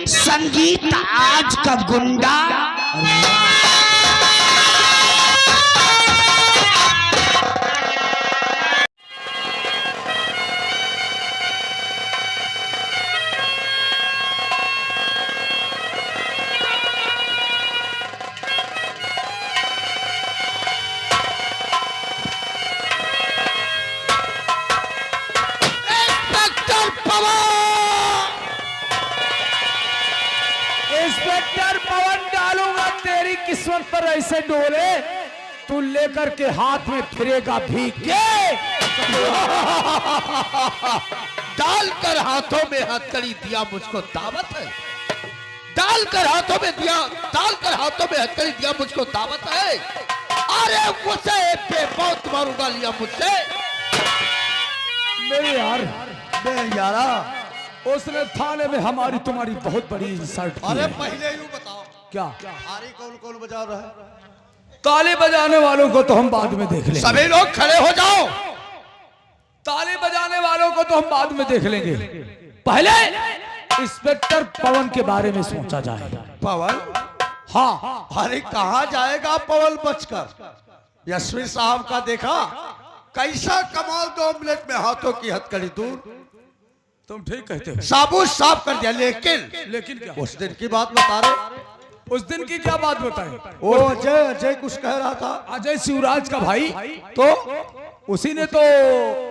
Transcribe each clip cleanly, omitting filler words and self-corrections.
संगीत आज का गुंडा। इंस्पेक्टर पवन, डालूंगा तेरी किस्मत पर ऐसे डोले, तू लेकर के हाथ में फिरेगा भीग के। डालकर हाथों में हथकड़ी दिया मुझको दावत है, डालकर हाथों में हथकड़ी दिया मुझको दावत है। अरे मुझसे बेमौत मारूंगा लिया मुझसे। मेरे यारा, उसने थाने में हमारी तुम्हारी बहुत बड़ी इंसल्ट की। अरे पहले यूं बताओ, क्या ताली कौन कौन बजा रहा है? ताली बजाने वालों को तो हम बाद में देख लेंगे। सभी लोग खड़े हो जाओ। ताली बजाने वालों को तो हम बाद में देख लेंगे, पहले इंस्पेक्टर पवन के बारे में सोचा जाए। पवन? हाँ। अरे कहाँ जाएगा पवन बचकर? यशवी साहब का देखा कैसा कमाल, 2 मिनट में हाथों की हथकड़ी दूर। तुम ठीक कहते हो। साबुत साफ कर दिया, लेकिन क्या? उस दिन की बात बता रहे। उस दिन की क्या बात बताएं? वो अजय कुछ कह रहा था। अजय शिवराज का भाई, तो उसी ने तो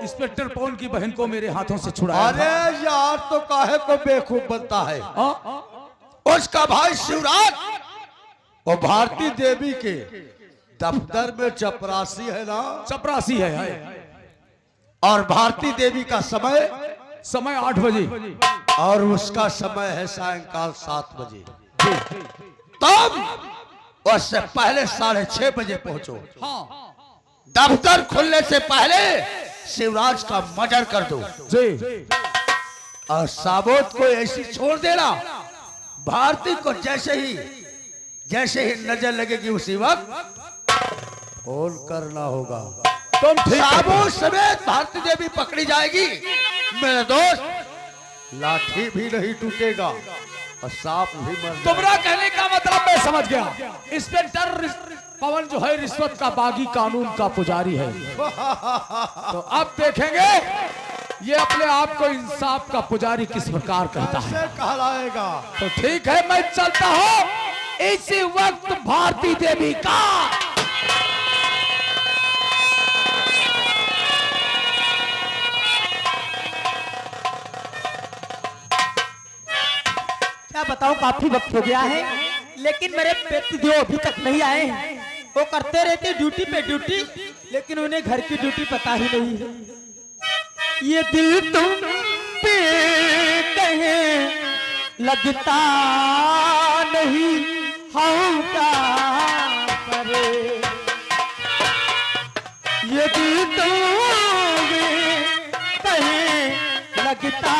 इंस्पेक्टर पवन की बहन को मेरे हाथों से छुड़ाया। अरे यार, तो काहे को बेवकूफ बनता है? उसका भाई शिवराज वो भारती देवी के दफ्तर में चपरासी है ना? चपरासी है। और भारती देवी का समय 8 बजे और उसका समय है सायंकाल 7 बजे। तब उससे पहले 6:30 बजे पहुंचो। हाँ। दफ्तर खुलने से पहले शिवराज का मर्डर कर दो जी। और साबुत को ऐसी छोड़ देना, भारती को जैसे ही नजर लगेगी उसी वक्त फोन करना होगा। तुम ठीक। साबुत समेत भारती देवी पकड़ी जाएगी। मेरे दोस्त, लाठी भी नहीं टूटेगा और सांप भी मर। तुम्हारा कहने का मतलब मैं समझ गया। इंस्पेक्टर पवन जो है रिश्वत का बागी, कानून का पुजारी है। तो अब देखेंगे ये अपने आप को इंसाफ का पुजारी किस प्रकार कहता है। कहलाएगा। तो ठीक है, मैं चलता हूँ इसी वक्त भारती देवी का। क्या बताऊं, काफी वक्त हो गया है, लेकिन मेरे पतिदेव अभी तक नहीं आए हैं। वो करते रहते ड्यूटी पे ड्यूटी, लेकिन उन्हें घर की ड्यूटी पता ही नहीं है। ये दिल तुम पे कहे लगता नहीं, हम क्या करे। ये दिल तुम पे कहे लगता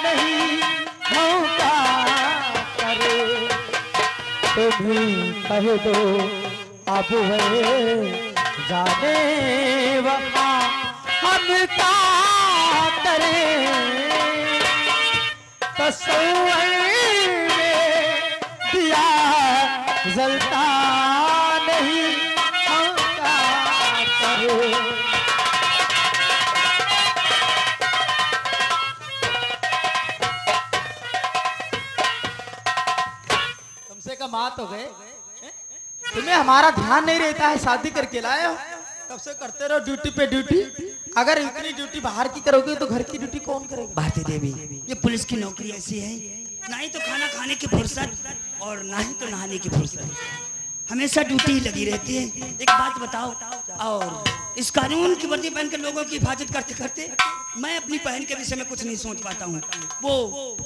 नहीं, हम क्या करे। तुम्ही कह दो अब है जाने वफा, हम क्या करें। तस्वीर में दिया जलता नहीं, हम क्या करें। तुमसे का मात हो गए, तुम्हें हमारा ध्यान नहीं रहता है। शादी करके लाए हो, तब से करते रहो ड्यूटी पे ड्यूटी। अगर इतनी ड्यूटी बाहर की करोगे तो घर की ड्यूटी कौन करेगा। भारती देवी, ये पुलिस की नौकरी ऐसी है, ना ही तो खाना खाने की फुर्सत और ना ही तो नहाने की फुर्सत, हमेशा ड्यूटी ही लगी रहती है। एक बात बताओ, और इस कानून की वर्दी पहनकर लोगों की हिफाजत करते करते मैं अपनी बहन के विषय में कुछ नहीं सोच पाता हूँ। वो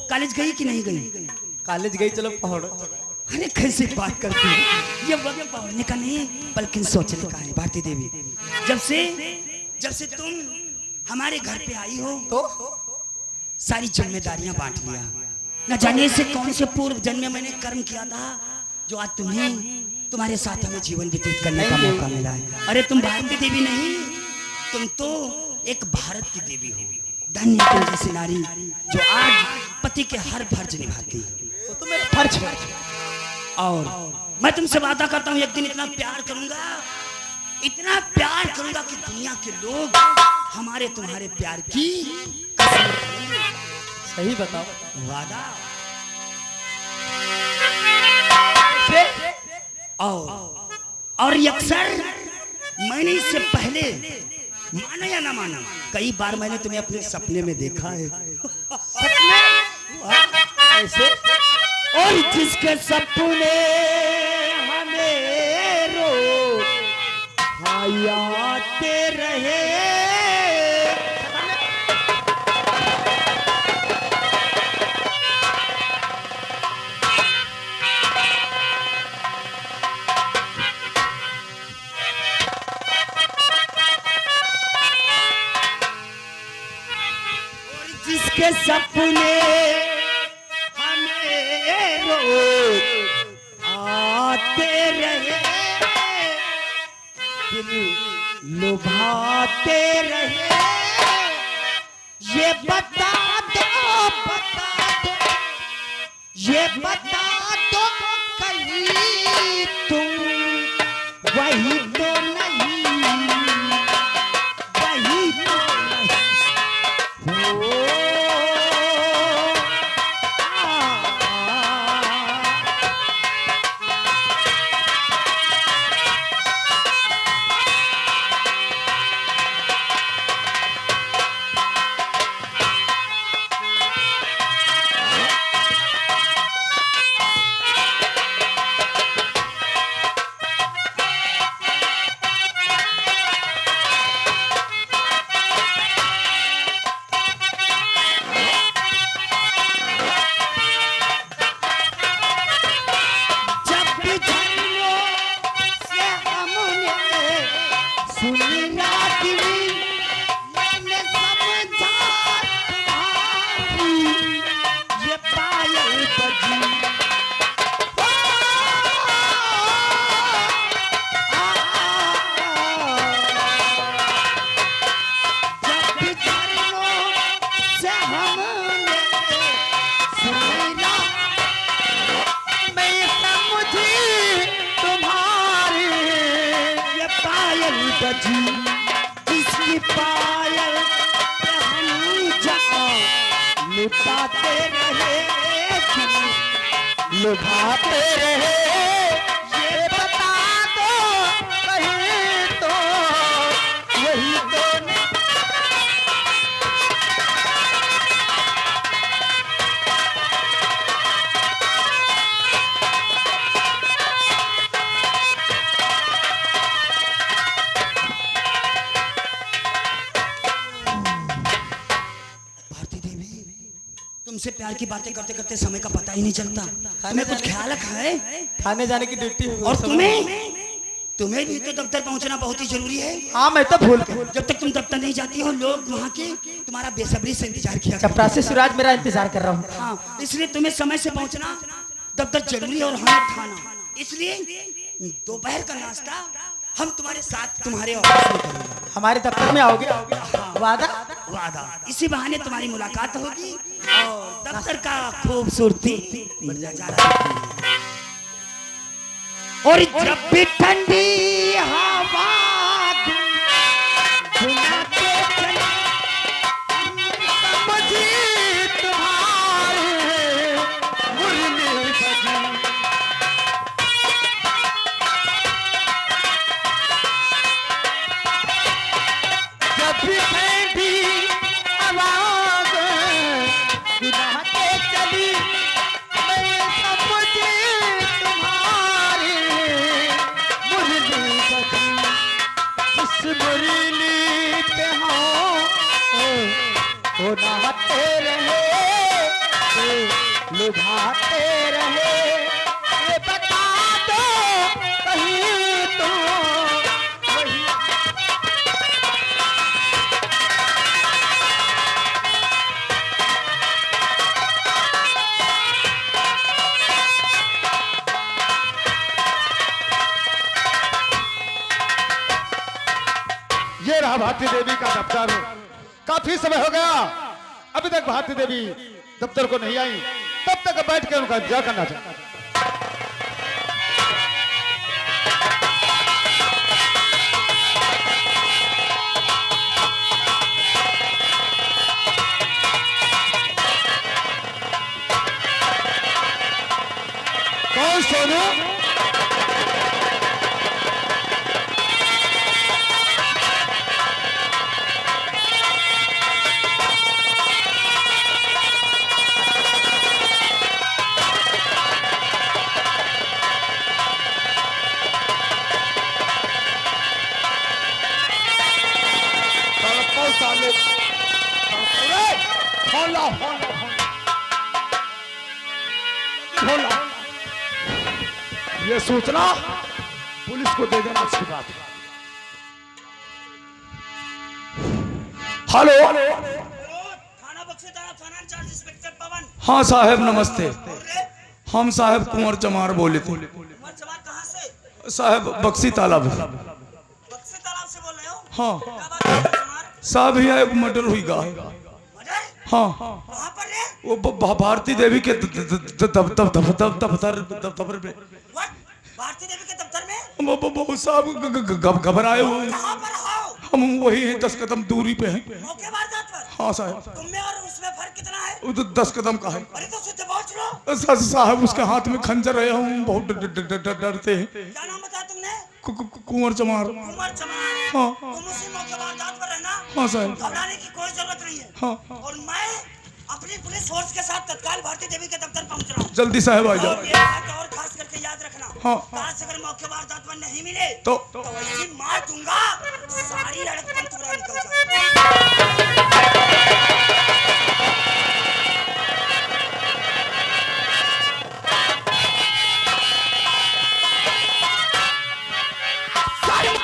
कॉलेज गई कि नहीं गई? कॉलेज गई, चलो पढ़ो। अरे कैसे बात करती है, ये वक्त पढ़ने का नहीं बल्कि सोचने का है। भारती देवी, जब से तुम हमारे घर पे आई हो तो सारी जिम्मेदारियां बांट लिया। न जाने से कौन से पूर्व जन्म में मैंने कर्म किया था जो आज तुम्हारे साथ हमें जीवन व्यतीत करने का मौका मिला है। अरे तुम भारती देवी नहीं, तुम तो एक भारत की देवी हो। धन्य तुम जैसी नारी जो आज पति के हर फर्ज निभाती है। वो तो मेरा फर्ज है। और मैं तुमसे वादा करता हूँ एक दिन इतना प्यार करूंगा, इतना प्यार करूंगा कि दुनिया के लोग हमारे तुम्हारे प्यार की कसम खाएंगे। सही बताओ। वादा। और ये अक्सर मैंने इससे पहले माना या ना माना, कई बार मैंने तुम्हें अपने सपने में देखा है। सपने ऐसे? और जिसके सपने हमें रोज आते रहे, जिसके सपने हमें रोज आते रहे, दिल लुभाते रहे, ये बता दो, ये बता दो कहीं तुम वही तो नहीं, वही तो नहीं। जिसकी पायल पे हम जान लुटाते रहे, लुभाते रहे, ये बता दो कहीं तो वही तो नहीं। तुमसे प्यार की बातें करते करते समय का पता ही नहीं चलता। तुम्हें कुछ ख्याल है? थाने जाने की ड्यूटी है। और तुम्हें भी तो दफ्तर पहुंचना बहुत ही जरूरी है। हाँ मैं तो भूल गया। जब तक तुम दफ्तर नहीं जाती हो लोग वहाँ के तुम्हारा बेसब्री से इंतजार किया। चपरासी सूरज मेरा इंतजार कर रहा हूँ। हाँ इसलिए तुम्हें समय से पहुंचना दफ्तर जरूरी है और हमें थाना। इसलिए दोपहर का नाश्ता हम तुम्हारे साथ तुम्हारे ऑफिस में करेंगे। हमारे दफ्तर में आओगे? वादा? वादा। इसी बहाने तुम्हारी मुलाकात होगी और दफ्तर का खूबसूरती नजारा देखेंगे। और जब भी ठंडी हवा गुनगुनाते चले, मुझे तुम्हारे मुरली बजी। जब भी ठंडी आवाज गुनगुनाते चली, मैं समझी तुम्हारी मुरली बजी। जिस मुरली पे हो नहाते रहे, लुभाते रहे, ये बता दो कहीं तो वही। ये रहा भारती देवी का दफ्तर। काफी समय हो गया, अभी तक भारती देवी दफ्तर को नहीं आई तब तक बैठ के उनका इंतजार करना चाहिए। कौन सोनू? ये सूचना पुलिस को दे देना अच्छी बात है। हेलो, थाना बक्सेदार, थाना इंचार्ज इंस्पेक्टर पवन। हाँ साहब नमस्ते। बोल रहे? हम साहब कुंवर चमार बोले थे। कुंवर चमार कहाँ से? साहब बक्सी तालाब। बक्से तालाब से बोल रहे हो? हाँ क्या बात है कुंवर चमार? साहब यहाँ एक मर्डर हुई गा। मर्डर? हाँ कहाँ पर रे? वो भारती देवी के दफ्तर में। What? भारती देवी के दफ्तर में? वो साहब घबराए हुए। कहाँ पर हो? हम वही हैं, 10 कदम दूरी पे हैं। मौके वारदात पर? हाँ साहब, तुम में और उसमें फर्क कितना है? वो तो 10 कदम का है। अरे तो सीधे पहुंच लो। साहब उसके हाथ में खंजर है, हम बहुत डरते हैं। क्या नाम बताया तुमने? कुंवर चमार। कुंवर चमार। हाँ तुम उसी मौके वारदात पर रहना। हाँ साहब। घबराने की कोई जरूरत नहीं है। हाँ और मैं अपनी पुलिस फोर्स के साथ तत्काल भारती देवी के दफ्तर पहुंच रहा हूँ। जल्दी साहब आ जाओ। और ये बात और खास करके याद रखना। हाँ। आज अगर मौके वारदात पर नहीं मिले तो ऐसी मार दूंगा सारी लड़क पूरा निकल जाए।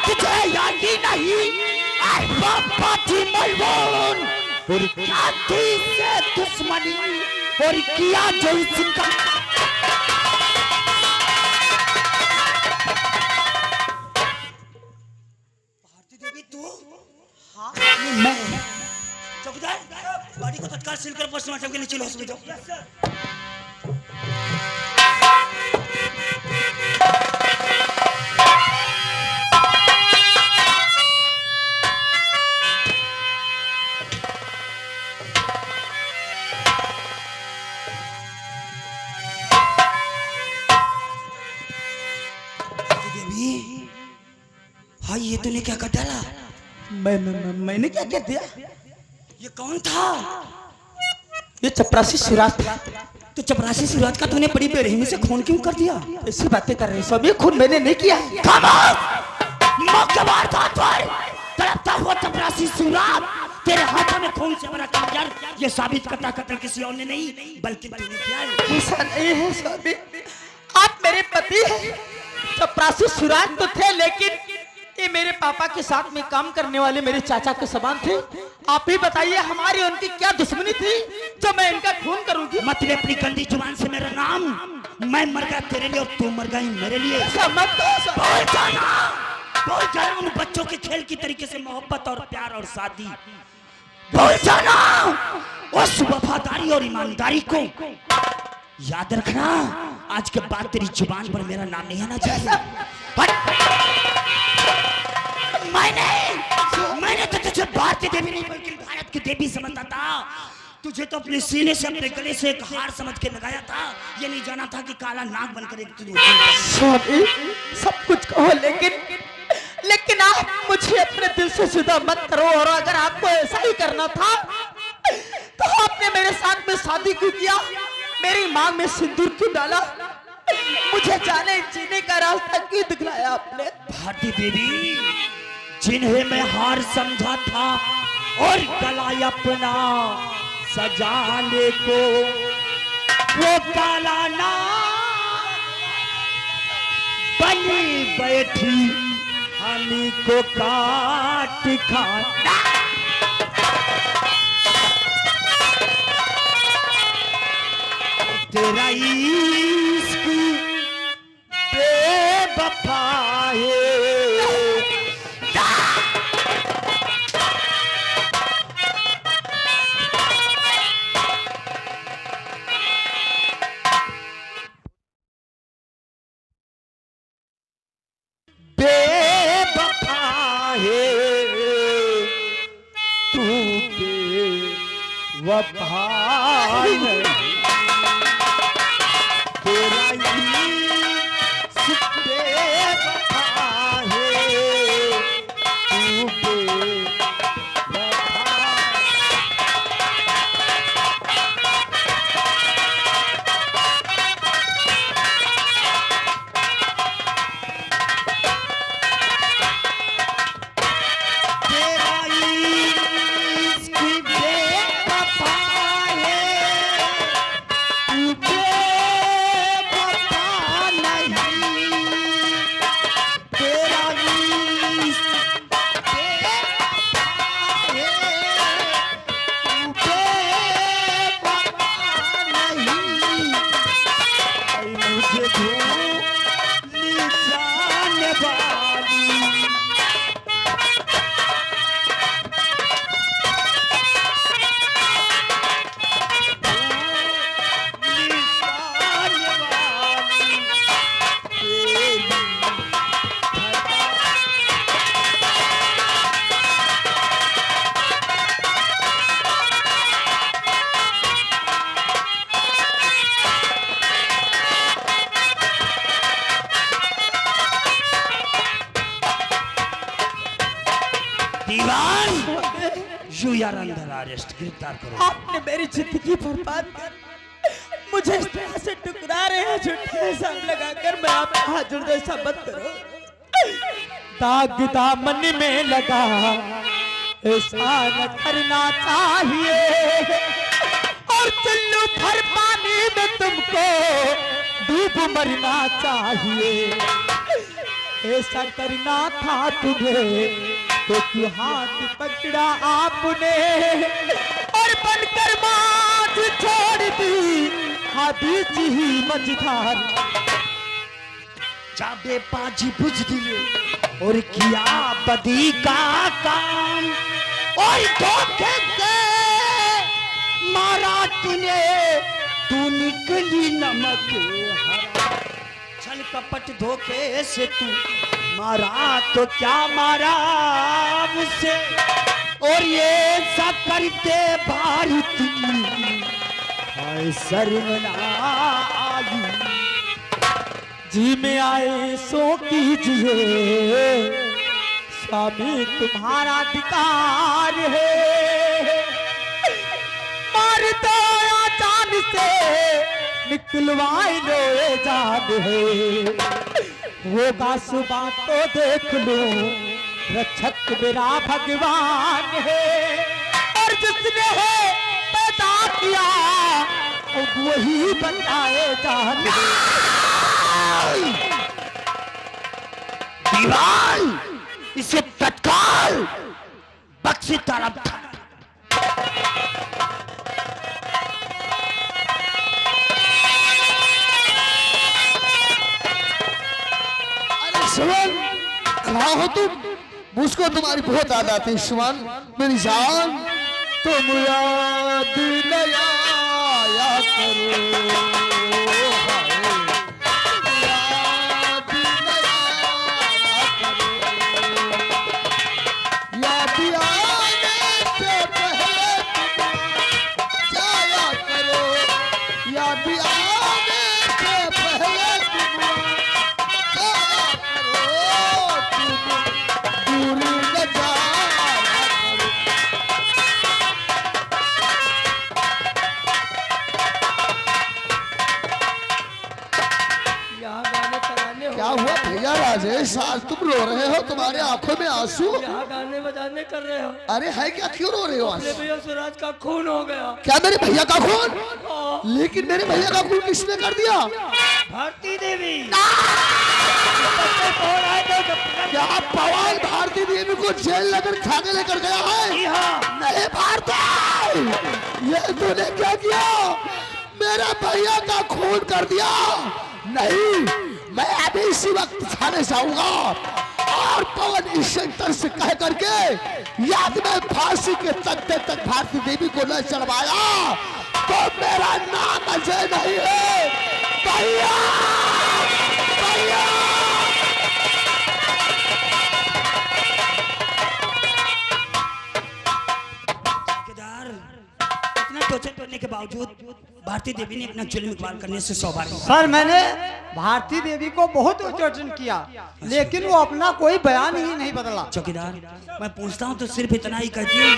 तुझे याद ही नहीं और क्या थी से दुश्मनी और किया जो इसका। भारती देवी तू? हाँ मैं। चौकीदार गाड़ी को तत्काल सील कर पोस्टमार्टम के लिए चलो हॉस्पिटल। हाँ ये तूने क्या कर डाला? मैंने क्या कह दिया? ये कौन था? ये चपरासी सिराज था। तो चपरासी सिराज का तूने बड़ी बेरहमी से खून क्यों कर दिया? ऐसी बातें कर रहे हैं सब, ये खून मैंने नहीं किया। मौके वारदात पर तड़पता हुआ चपरासी सिराज तेरे हाथों में खून से भरा खंजर ये साबित करता कत्ल किसी और ने नहीं बल्कि तूने किया है। ऐसा नहीं है स्वामी, आप मेरे पति हैं। चपरासी सिराज तो थे लेकिन ये मेरे पापा के साथ में काम करने वाले मेरे चाचा के समान थे। आप ही बताइए हमारी उनकी क्या दुश्मनी थी जो मैं इनका खून करूंगी? मत ले अपनी गंदी जुबान से मेरा नाम। मैं मर गया तेरे लिए और तू मर गई मेरे लिए। ऐसा मत कहो। बोल जाना उन बच्चों के खेल की तरीके से मोहब्बत और प्यार और शादी। बोल जाना उस वफादारी और ईमानदारी को। याद रखना आज के बाद तेरी जुबान पर मेरा नाम नहीं आना चाहिए। मैंने तो तुझे भारतीय देवी नहीं बल्कि भारत की देवी समझता था। तुझे तो अपने सीने से अपने गले से एक हार समझ के लगाया था। ये नहीं जाना था कि काला नाग बनकर एक स्वामी सब कुछ कहो लेकिन आप मुझे अपने दिल से जुदा मत करो। और अगर आपको ऐसा ही करना था तो आपने मेरे साथ में शादी क्यों किया? मेरी मांग में सिंदूर क्यों डाला? मुझे जाने जीने का रास्ता क्यों दिखलाया आपने? भारती देवी जिन्हें मैं हार समझा था और गला अपना सजाने को वो काला नाग बनी बैठी हमी को काट खाना। तेरा इश्क बेवफा है। वफा नहीं, तेरा इश्क बेवफा है, तू बेवफा। तेरा इश्क बेवफा है, तू बेवफा नहीं, तेरा इश्क बेवफा है, तू बेवफा नहीं। आई मुझे भूल जाने वाली, दीवान, यू यार अंदर अरेस्ट, गिरफ्तार करो। आपने मेरी जिंदगी बर्बाद कर, मुझे इस तरह से टुकरा रहे हैं, झूठे इल्जाम लगाकर। मैं आपका हाजुर जैसा मत करो, दाग दामन में लगा ऐसा न करना चाहिए, और चुल्लू भर पानी में तुमको डूब मरना चाहिए। ऐसा करना था तुम्हें तो क्यों हाथ पकड़ा आपने, और बनकर माज छोड़ दी बीच ही मझधार। जाबे बाजी बुझ दिए और किया बदी का काम, और धोखे से मारा तूने, तू निकली नमक हरा। छल कपट धोखे से तू मारा तो क्या मारा मुझसे, और ये सा करते भारत हाय शर्म ना आई। जी में आए सो कीजिए, स्वामी तुम्हारा अधिकार है, मार दो या जान से निकलवाए लो ये जान है। होगा सुबह तो देख लो, रक्षक मेरा भगवान है, और जिसने हो पैदा किया वही बताए जान है। दीवान, इसे तत्काल बख्शी तरफ था। सुमन, कहाँ हो तुम? मुझको तुम्हारी बहुत याद आती है सुमन, मेरी जान। तुम याद नहीं आया करो, याद नहीं आया करो, याद आने से पहले तुम जाया करो, याद आने से पहले तुम जाया करो, तुम दूर न जाया करो। यहाँ गाने तराने हो, क्या हुआ भैया राजेश, आज तुम रो रहे हो, तुम्हारे आंखों में आंसू? यहाँ गाने बजाने कर रहे हो। अरे है क्या, क्यों रो रहे हो आज? भैया सूरज का खून हो गया। क्या मेरे भैया का खून? लेकिन मेरे भैया का खून किसने कर दिया? भारती देवी, क्या पवन भारती देवी को जेल लेकर खाने लेकर गया है? नहीं भारती, ये तूने क्या किया? मेरा भैया का खून कर दिया। नहीं, मैं अभी इसी वक्त थाने जाऊंगा और पवन इस सेंटर से कह करके याद में फांसी के तख्ते तक भारती देवी को न चढ़वाया तो मेरा नाम अजय नहीं है। भैया, भैया। ठेकेदार, इतना बावजूद भारती देवी ने अपना जुल्म इकबाल करने से 100 बार सर मैंने भारती देवी को बहुत उच्चाटन किया, लेकिन वो अपना कोई बयान ही नहीं बदला। चौकीदार मैं पूछता हूँ तो सिर्फ इतना ही कहती हूँ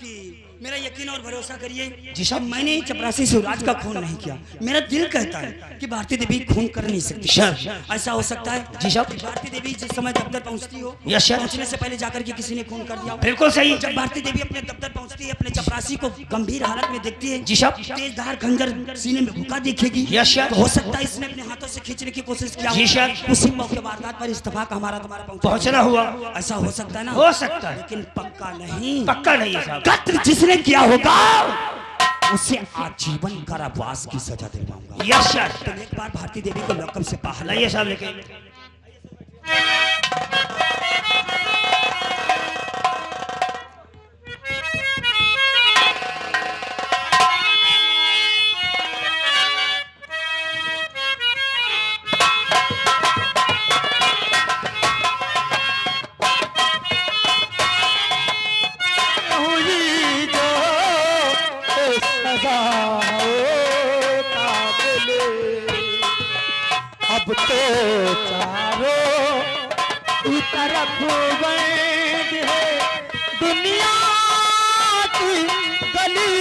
कि मेरा यकीन और भरोसा करिए जी साहब, मैंने चपरासी शिवराज का खून नहीं किया। मेरा दिल कहता है कि भारती देवी खून कर नहीं सकती। ऐसा हो सकता है जी साहब, भारती देवी जिस समय दफ्तर पहुंचती हो, पहुंचने से पहले जाकर के किसी ने खून कर दिया। बिल्कुल सही। जब भारती देवी अपने दफ्तर पहुंचती है, अपने चपरासी को गंभीर हालत में देखती है जी साहब, तेजधार खंजर सीने में घुका देखेगी, तो हो सकता है इसने अपने हाथों से खींचने की कोशिश किया जी साहब। उसी मौके वारदात पर इस्तीफा का हमारा तुम्हारा पहुंचना हुआ। ऐसा हो सकता है ना? हो सकता है, लेकिन पक्का नहीं। पक्का नहीं है साहब। कत्ल जिसने किया होगा उसे आजीवन कारावास की सजा दिलवाऊंगा। Yes sir. तो एक बार भारती देवी को लॉकअप से बाहर लाइए साहब लेके। अब तो चारों तरफ बंद है दुनिया की गली